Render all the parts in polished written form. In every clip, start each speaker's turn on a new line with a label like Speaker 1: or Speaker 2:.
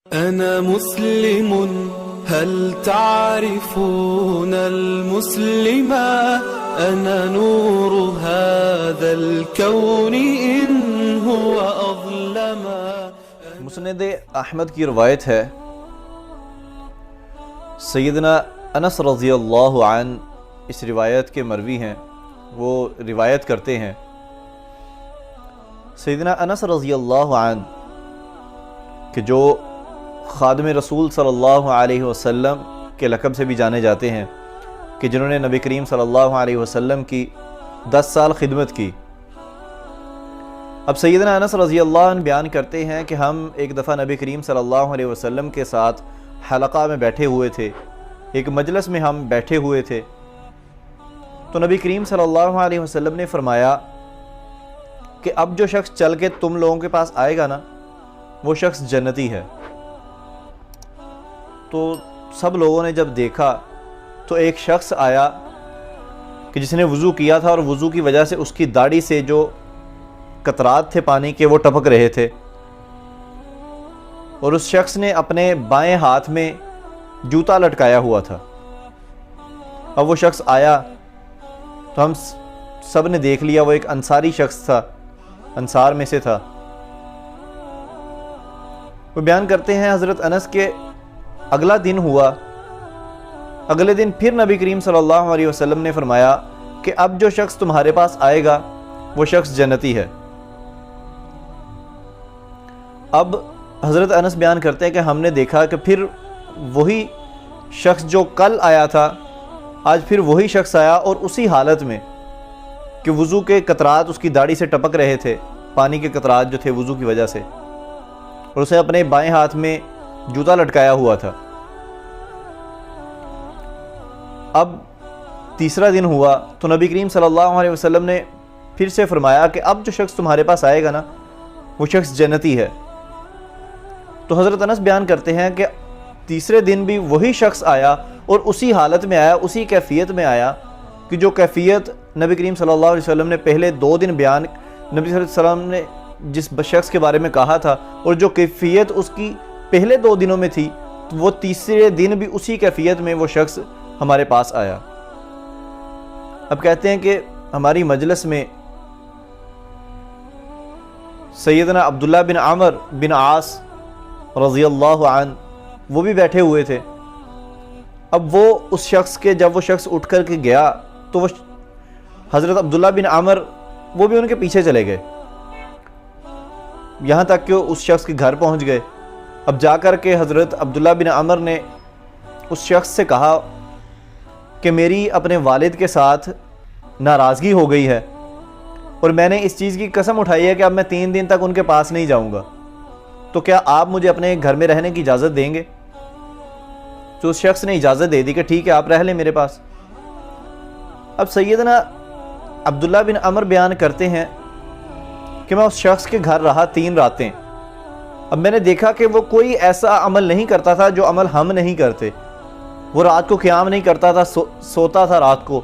Speaker 1: أنا مسلم هل تعرفون المسلم أنا نور هذا الكون إن هو أظلما.
Speaker 2: مسند احمد کی روایت ہے، سیدنا انس رضی اللہ عنہ اس روایت کے مروی ہیں، وہ روایت کرتے ہیں سیدنا انس رضی اللہ عنہ کہ جو خادم رسول صلی اللہ علیہ وسلم کے لقب سے بھی جانے جاتے ہیں، کہ جنہوں نے نبی کریم صلی اللہ علیہ وسلم کی 10 سال خدمت کی۔ اب سیدنا انس رضی اللہ عنہ بیان کرتے ہیں کہ ہم ایک دفعہ نبی کریم صلی اللہ علیہ وسلم کے ساتھ حلقہ میں بیٹھے ہوئے تھے، ایک مجلس میں ہم بیٹھے ہوئے تھے، تو نبی کریم صلی اللہ علیہ وسلم نے فرمایا کہ اب جو شخص چل کے تم لوگوں کے پاس آئے گا نا، وہ شخص جنتی ہے۔ تو سب لوگوں نے جب دیکھا تو ایک شخص آیا کہ جس نے وضو کیا تھا، اور وضو کی وجہ سے اس کی داڑھی سے جو قطرات تھے پانی کے وہ ٹپک رہے تھے، اور اس شخص نے اپنے بائیں ہاتھ میں جوتا لٹکایا ہوا تھا۔ اب وہ شخص آیا تو ہم سب نے دیکھ لیا، وہ ایک انصاری شخص تھا، انصار میں سے تھا۔ وہ بیان کرتے ہیں حضرت انس کے اگلا دن ہوا، اگلے دن پھر نبی کریم صلی اللہ علیہ وسلم نے فرمایا کہ اب جو شخص تمہارے پاس آئے گا وہ شخص جنتی ہے۔ اب حضرت انس بیان کرتے ہیں کہ ہم نے دیکھا کہ پھر وہی شخص جو کل آیا تھا، آج پھر وہی شخص آیا، اور اسی حالت میں کہ وضو کے قطرات اس کی داڑھی سے ٹپک رہے تھے، پانی کے قطرات جو تھے وضو کی وجہ سے، اور اسے اپنے بائیں ہاتھ میں جوتا لٹکایا ہوا تھا۔ اب تیسرا دن ہوا تو نبی کریم صلی اللہ علیہ وسلم نے پھر سے فرمایا کہ اب جو شخص تمہارے پاس آئے گا نا، وہ شخص جنتی ہے۔ تو حضرت انس بیان کرتے ہیں کہ تیسرے دن بھی وہی شخص آیا، اور اسی حالت میں آیا، اسی کیفیت میں آیا کہ جو کیفیت نبی کریم صلی اللہ علیہ وسلم نے پہلے 2 دن بیان، نبی صلی اللہ علیہ وسلم نے جس شخص کے بارے میں کہا تھا، اور جو کیفیت اس کی پہلے 2 دنوں میں تھی، وہ تیسرے دن بھی اسی کیفیت میں وہ شخص ہمارے پاس آیا۔ اب کہتے ہیں کہ ہماری مجلس میں سیدنا عبداللہ بن عمر بن عاص رضی اللہ عنہ وہ بھی بیٹھے ہوئے تھے۔ اب وہ اس شخص کے جب وہ شخص اٹھ کر کے گیا تو وہ حضرت عبداللہ بن عمر وہ بھی ان کے پیچھے چلے گئے، یہاں تک کہ اس شخص کے گھر پہنچ گئے۔ اب جا کر کے حضرت عبداللہ بن عمر نے اس شخص سے کہا کہ میری اپنے والد کے ساتھ ناراضگی ہو گئی ہے، اور میں نے اس چیز کی قسم اٹھائی ہے کہ اب میں 3 دن تک ان کے پاس نہیں جاؤں گا، تو کیا آپ مجھے اپنے گھر میں رہنے کی اجازت دیں گے؟ تو اس شخص نے اجازت دے دی کہ ٹھیک ہے، آپ رہ لیں میرے پاس۔ اب سیدنا عبداللہ بن عمر بیان کرتے ہیں کہ میں اس شخص کے گھر رہا 3 راتیں۔ اب میں نے دیکھا کہ وہ کوئی ایسا عمل نہیں کرتا تھا جو عمل ہم نہیں کرتے۔ وہ رات کو قیام نہیں کرتا تھا، سوتا تھا رات کو،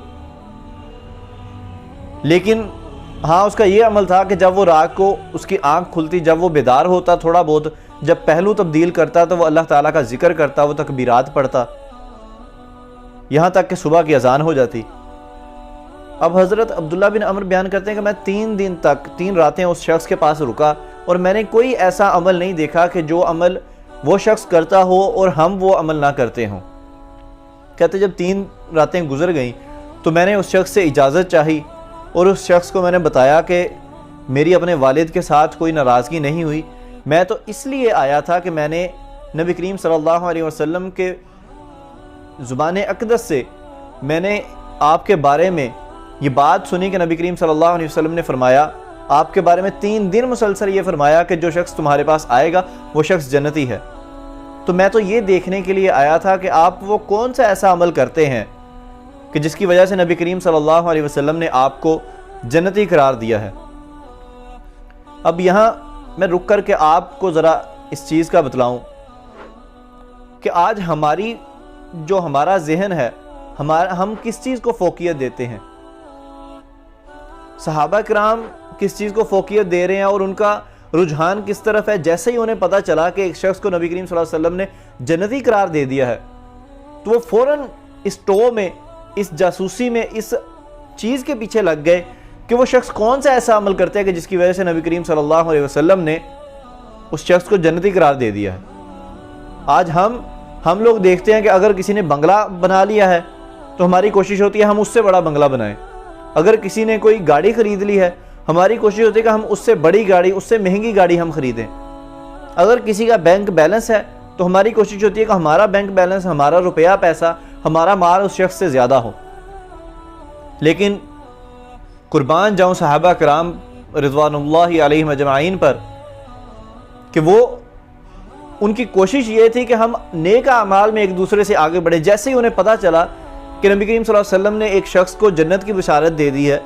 Speaker 2: لیکن ہاں اس کا یہ عمل تھا کہ جب وہ رات کو اس کی آنکھ کھلتی، جب وہ بیدار ہوتا تھوڑا بہت، جب پہلو تبدیل کرتا تو وہ اللہ تعالیٰ کا ذکر کرتا، وہ تکبیرات پڑھتا، یہاں تک کہ صبح کی اذان ہو جاتی۔ اب حضرت عبداللہ بن عمر بیان کرتے ہیں کہ میں 3 دن تک 3 راتیں اس شخص کے پاس رکا، اور میں نے کوئی ایسا عمل نہیں دیکھا کہ جو عمل وہ شخص کرتا ہو اور ہم وہ عمل نہ کرتے ہوں۔ کہتے جب 3 راتیں گزر گئیں تو میں نے اس شخص سے اجازت چاہی، اور اس شخص کو میں نے بتایا کہ میری اپنے والد کے ساتھ کوئی ناراضگی نہیں ہوئی، میں تو اس لیے آیا تھا کہ میں نے نبی کریم صلی اللہ علیہ وسلم کے زبان اقدس سے میں نے آپ کے بارے میں یہ بات سنی کہ نبی کریم صلی اللہ علیہ وسلم نے فرمایا، آپ کے بارے میں 3 دن مسلسل یہ فرمایا کہ جو شخص تمہارے پاس آئے گا وہ شخص جنتی ہے۔ تو میں تو یہ دیکھنے کے لیے آیا تھا کہ آپ وہ کون سا ایسا عمل کرتے ہیں کہ جس کی وجہ سے نبی کریم صلی اللہ علیہ وسلم نے آپ کو جنتی قرار دیا ہے۔ اب یہاں میں رک کر کے آپ کو ذرا اس چیز کا بتلاؤں کہ آج ہمارا ذہن ہے، ہم کس چیز کو فوقیت دیتے ہیں۔ صحابہ کرام کس چیز کو فوقیت دے رہے ہیں، اور ان کا رجحان کس طرف ہے. جیسے ہی انہیں پتہ چلا کہ ایک شخص کو نبی کریم صلی اللہ علیہ وسلم نے جنتی قرار دے دیا ہے تو وہ فوراً اس ٹو میں, اس جاسوسی میں, اس چیز کے پیچھے لگ گئے کہ وہ شخص کون سا ایسا عمل کرتا ہے کہ جس کی وجہ سے نبی کریم صلی اللہ علیہ وسلم نے اس شخص کو جنتی قرار دے دیا ہے. آج ہم لوگ دیکھتے ہیں کہ اگر کسی نے بنگلہ بنا لیا ہے تو ہماری کوشش ہوتی ہے ہم اس سے بڑا بنگلہ بنائیں. اگر کسی نے کوئی گاڑی خرید لی ہے ہماری کوشش ہوتی ہے کہ ہم اس سے بڑی گاڑی, اس سے مہنگی گاڑی ہم خریدیں. اگر کسی کا بینک بیلنس ہے تو ہماری کوشش ہوتی ہے کہ ہمارا بینک بیلنس, ہمارا روپیہ پیسہ, ہمارا مال اس شخص سے زیادہ ہو. لیکن قربان جاؤں صحابہ کرام رضوان اللہ علیہم اجمعین پر کہ وہ ان کی کوشش یہ تھی کہ ہم نیک اعمال میں ایک دوسرے سے آگے بڑھیں. جیسے ہی انہیں پتہ چلا کہ نبی کریم صلی اللہ علیہ وسلم نے ایک شخص کو جنت کی بشارت دے دی ہے,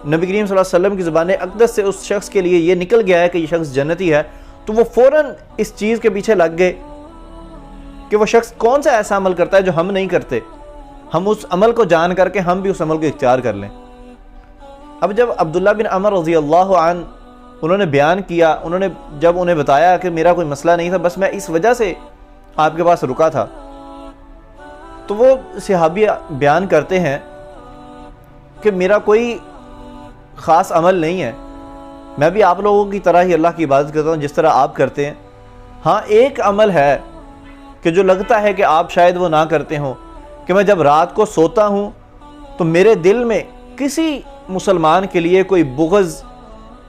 Speaker 2: نبی کریم صلی اللہ علیہ وسلم کی زبان اقدس سے اس شخص کے لیے یہ نکل گیا ہے کہ یہ شخص جنتی ہے, تو وہ فوراً اس چیز کے پیچھے لگ گئے کہ وہ شخص کون سا ایسا عمل کرتا ہے جو ہم نہیں کرتے, ہم اس عمل کو جان کر کے ہم بھی اس عمل کو اختیار کر لیں. اب جب عبداللہ بن عمر رضی اللہ عنہ انہوں نے بیان کیا, جب انہیں بتایا کہ میرا کوئی مسئلہ نہیں تھا, بس میں اس وجہ سے آپ کے پاس رکا تھا, تو وہ صحابی بیان کرتے ہیں کہ میرا کوئی خاص عمل نہیں ہے, میں بھی آپ لوگوں کی طرح ہی اللہ کی عبادت کرتا ہوں جس طرح آپ کرتے ہیں. ہاں ایک عمل ہے کہ جو لگتا ہے کہ آپ شاید وہ نہ کرتے ہوں, کہ میں جب رات کو سوتا ہوں تو میرے دل میں کسی مسلمان کے لیے کوئی بغض,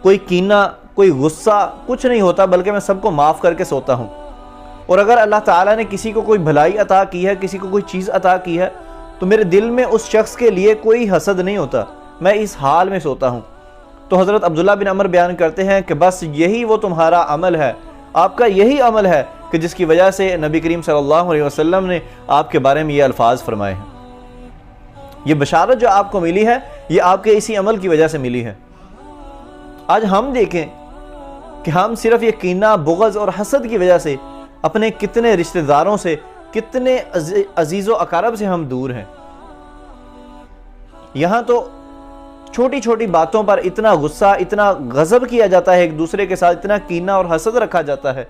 Speaker 2: کوئی کینہ, کوئی غصہ کچھ نہیں ہوتا, بلکہ میں سب کو معاف کر کے سوتا ہوں. اور اگر اللہ تعالیٰ نے کسی کو کوئی بھلائی عطا کی ہے, کسی کو کوئی چیز عطا کی ہے, تو میرے دل میں اس شخص کے لیے کوئی حسد نہیں ہوتا, میں اس حال میں سوتا ہوں. تو حضرت عبداللہ بن عمر بیان کرتے ہیں کہ بس یہی وہ تمہارا عمل ہے, آپ کا یہی عمل ہے کہ جس کی وجہ سے نبی کریم صلی اللہ علیہ وسلم نے آپ کے بارے میں یہ الفاظ فرمائے ہیں. یہ بشارت جو آپ کو ملی ہے یہ آپ کے اسی عمل کی وجہ سے ملی ہے. آج ہم دیکھیں کہ ہم صرف یہ کینہ, بغض اور حسد کی وجہ سے اپنے کتنے رشتہ داروں سے, کتنے عزیز و اقارب سے ہم دور ہیں. یہاں تو چھوٹی چھوٹی باتوں پر اتنا غصہ, اتنا غضب کیا جاتا ہے ایک دوسرے کے ساتھ, اتنا کینہ اور حسد رکھا جاتا ہے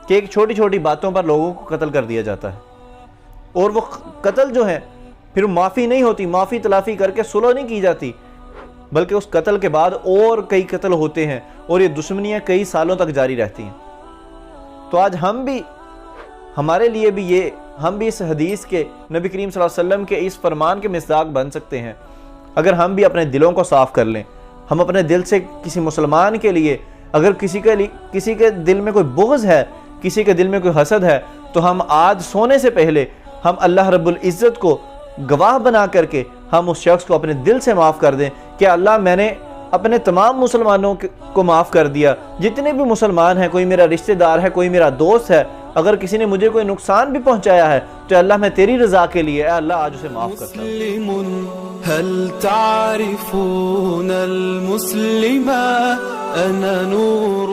Speaker 2: کہ ایک چھوٹی چھوٹی باتوں پر لوگوں کو قتل کر دیا جاتا ہے. اور وہ قتل جو ہے پھر معافی نہیں ہوتی, معافی تلافی کر کے صلح نہیں کی جاتی, بلکہ اس قتل کے بعد اور کئی قتل ہوتے ہیں اور یہ دشمنیاں کئی سالوں تک جاری رہتی ہیں. تو آج ہمارے لیے بھی یہ, ہم بھی اس حدیث کے, نبی کریم صلی اللہ علیہ وسلم کے اس فرمان کے مصداق بن سکتے ہیں اگر ہم بھی اپنے دلوں کو صاف کر لیں. ہم اپنے دل سے کسی مسلمان کے لیے, اگر کسی کے دل میں کوئی بغض ہے, کسی کے دل میں کوئی حسد ہے, تو ہم آج سونے سے پہلے ہم اللہ رب العزت کو گواہ بنا کر کے ہم اس شخص کو اپنے دل سے معاف کر دیں کہ اللہ میں نے اپنے تمام مسلمانوں کو معاف کر دیا, جتنے بھی مسلمان ہیں, کوئی میرا رشتہ دار ہے, کوئی میرا دوست ہے, اگر کسی نے مجھے کوئی نقصان بھی پہنچایا ہے تو اللہ میں تیری رضا کے لیے اے اللہ آج اسے معاف کرتا ہوں.
Speaker 1: هل تعرفون المسلم أنا نور